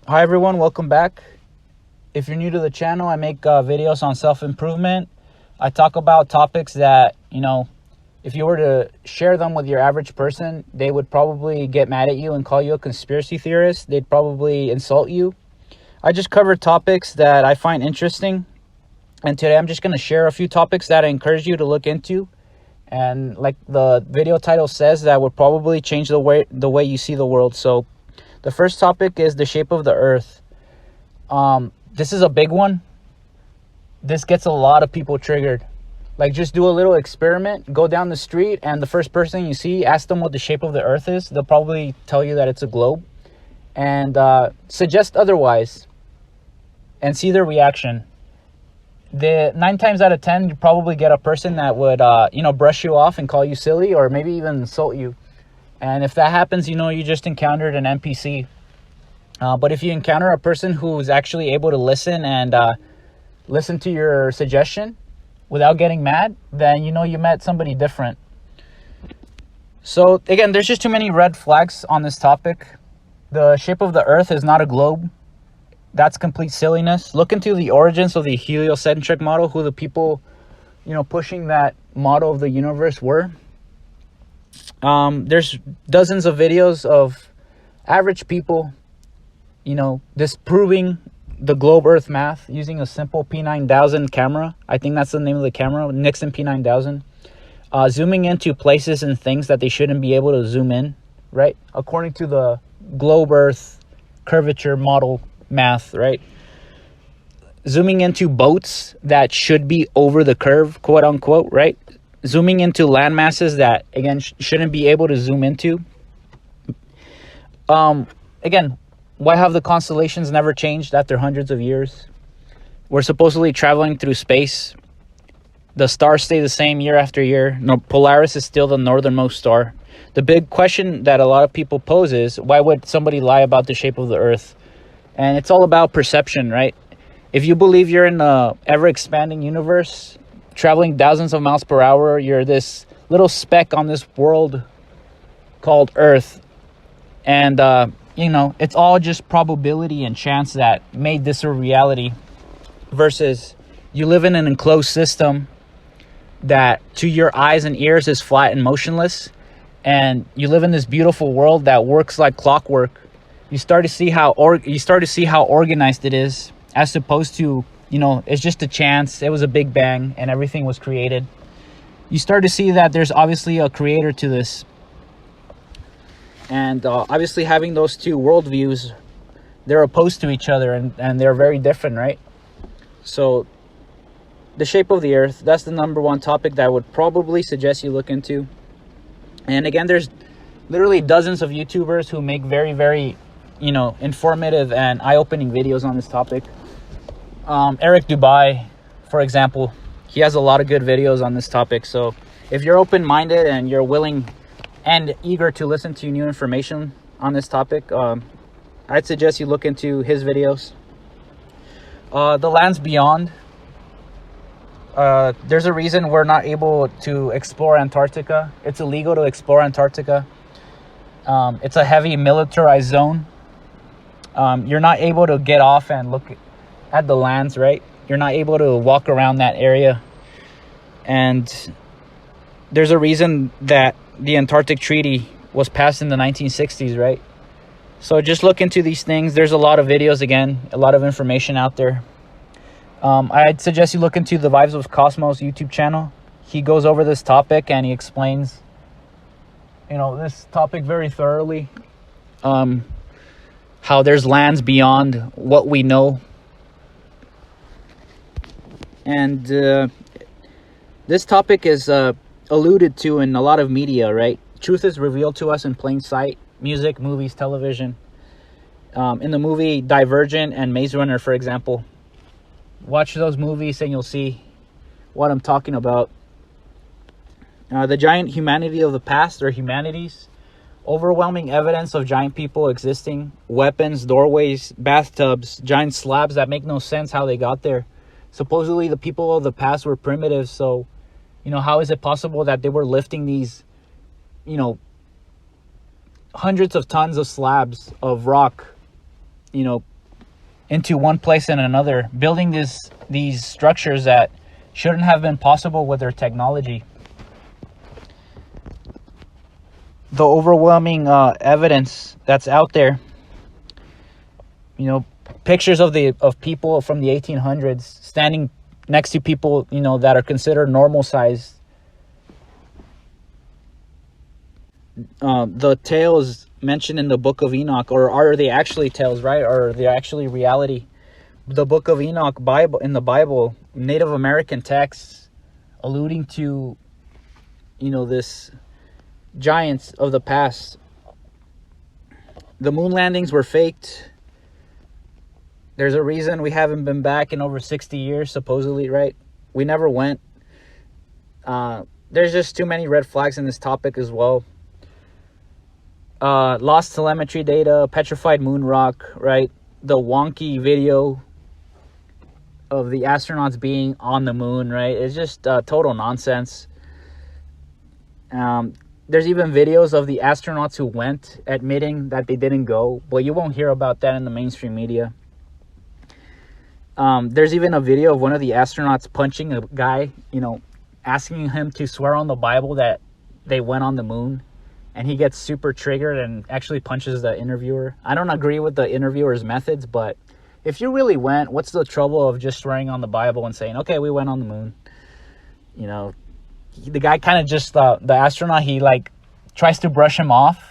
Hi everyone, welcome back. If you're new to the channel, I make videos on self-improvement. I talk about topics that, if you were to share them with your average person, they would probably get mad at you and call you a conspiracy theorist. They'd probably insult you. I just cover topics that I find interesting. And today I'm just going to share a few topics that I encourage you to look into. And like the video title says, that would probably change the way you see the world. So the first topic is the shape of the earth. This is a big one. This gets a lot of people triggered. Like, just do a little experiment. Go down the street and the first person you see, ask them what the shape of the earth is. They'll probably tell you that it's a globe. And suggest otherwise and see their reaction. The 9 times out of 10, you probably get a person that would, brush you off and call you silly or maybe even insult you. And if that happens, you just encountered an NPC. But if you encounter a person who's actually able to listen and listen to your suggestion without getting mad, then you met somebody different. So again, there's just too many red flags on this topic. The shape of the earth is not a globe. That's complete silliness. Look into the origins of the heliocentric model, who the people, pushing that model of the universe were. There's dozens of videos of average people, disproving the globe earth math using a simple P9000 camera. I think that's the name of the camera, Nixon P9000. Zooming into places and things that they shouldn't be able to zoom in, right? According to the globe earth curvature model math, right? Zooming into boats that should be over the curve, quote unquote, right? Zooming into land masses that, again, shouldn't be able to zoom into. Again, why have the constellations never changed after hundreds of years? We're supposedly traveling through space. The stars stay the same year after year. No, Polaris is still the northernmost star. The big question that a lot of people pose is, why would somebody lie about the shape of the earth? And it's all about perception, right? If you believe you're in a ever-expanding universe, traveling thousands of miles per hour, you're this little speck on this world called Earth. And, it's all just probability and chance that made this a reality, versus you live in an enclosed system that to your eyes and ears is flat and motionless. And you live in this beautiful world that works like clockwork. You start to see how organized it is, as opposed to, it's just a chance. It was a big bang and everything was created. You start to see that there's obviously a creator to this. And obviously having those two worldviews, they're opposed to each other and they're very different, right? So the shape of the earth, that's the number one topic that I would probably suggest you look into. And again, there's literally dozens of YouTubers who make very, very, informative and eye-opening videos on this topic. Eric Dubai, for example, he has a lot of good videos on this topic. So if you're open-minded and you're willing and eager to listen to new information on this topic, I'd suggest you look into his videos. The lands beyond. There's a reason we're not able to explore Antarctica. It's illegal to explore Antarctica. It's a heavy militarized zone. You're not able to get off and look at the lands, right? You're not able to walk around that area. And there's a reason that the Antarctic Treaty was passed in the 1960s, right? So just look into these things. There's a lot of videos, again, a lot of information out there. I'd suggest you look into the Vibes of Cosmos YouTube channel. He goes over this topic and he explains, this topic very thoroughly. How there's lands beyond what we know. And this topic is alluded to in a lot of media, right? Truth is revealed to us in plain sight. Music, movies, television. In the movie Divergent and Maze Runner, for example. Watch those movies and you'll see what I'm talking about. The giant humanity of the past, or humanities. Overwhelming evidence of giant people existing. Weapons, doorways, bathtubs, giant slabs that make no sense how they got there. Supposedly the people of the past were primitive, so, how is it possible that they were lifting these, hundreds of tons of slabs of rock, into one place and another, building these structures that shouldn't have been possible with their technology. The overwhelming evidence that's out there, you know, pictures of people from the 1800s standing next to people, you know, that are considered normal size. The tales mentioned in the Book of Enoch, or are they actually tales, right? Or are they actually reality? The Book of Enoch in the Bible, Native American texts alluding to, you know, this giants of the past. The moon landings were faked. There's a reason we haven't been back in over 60 years, supposedly, right? We never went. There's just too many red flags in this topic as well. Lost telemetry data, petrified moon rock, right? The wonky video of the astronauts being on the moon, right? It's just total nonsense. There's even videos of the astronauts who went admitting that they didn't go, but you won't hear about that in the mainstream media. There's even a video of one of the astronauts punching a guy, you know, asking him to swear on the Bible that they went on the moon. And he gets super triggered and actually punches the interviewer. I don't agree with the interviewer's methods, but if you really went, what's the trouble of just swearing on the Bible and saying, okay, we went on the moon? You know, the guy kind of just, the astronaut, he like tries to brush him off,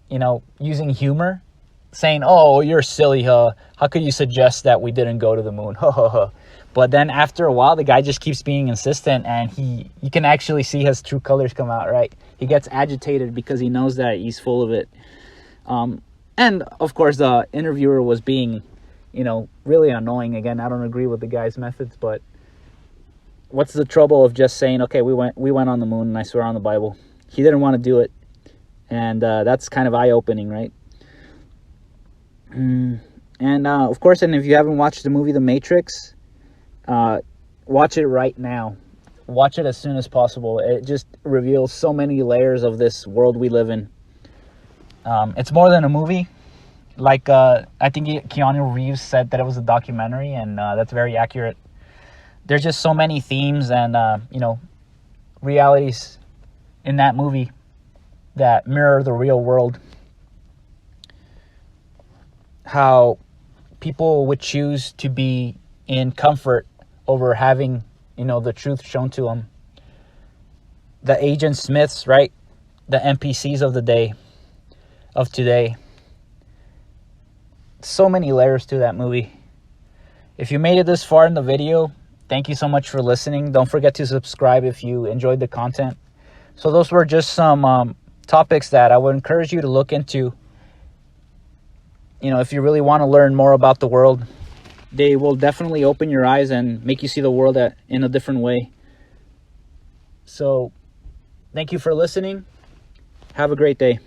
you know, using humor, saying, oh, you're silly, huh? How could you suggest that we didn't go to the moon? But then after a while, the guy just keeps being insistent, and you can actually see his true colors come out, right? He gets agitated because he knows that he's full of it. And of course, the interviewer was being, you know, really annoying. Again, I don't agree with the guy's methods, but what's the trouble of just saying, okay, we went on the moon, and I swear on the Bible? He didn't want to do it, and that's kind of eye-opening, right? And of course, and if you haven't watched the movie The Matrix, watch it right now. Watch it as soon as possible. It just reveals so many layers of this world we live in. It's more than a movie. Like, I think Keanu Reeves said that it was a documentary, and that's very accurate. There's just so many themes and, you know, realities in that movie that mirror the real world. How people would choose to be in comfort over having, you know, the truth shown to them. The Agent Smiths, right? The NPCs of the day, of today. So many layers to that movie. If you made it this far in the video, thank you so much for listening. Don't forget to subscribe if you enjoyed the content. So those were just some topics that I would encourage you to look into. You know, if you really want to learn more about the world, they will definitely open your eyes and make you see the world in a different way. So, thank you for listening. Have a great day.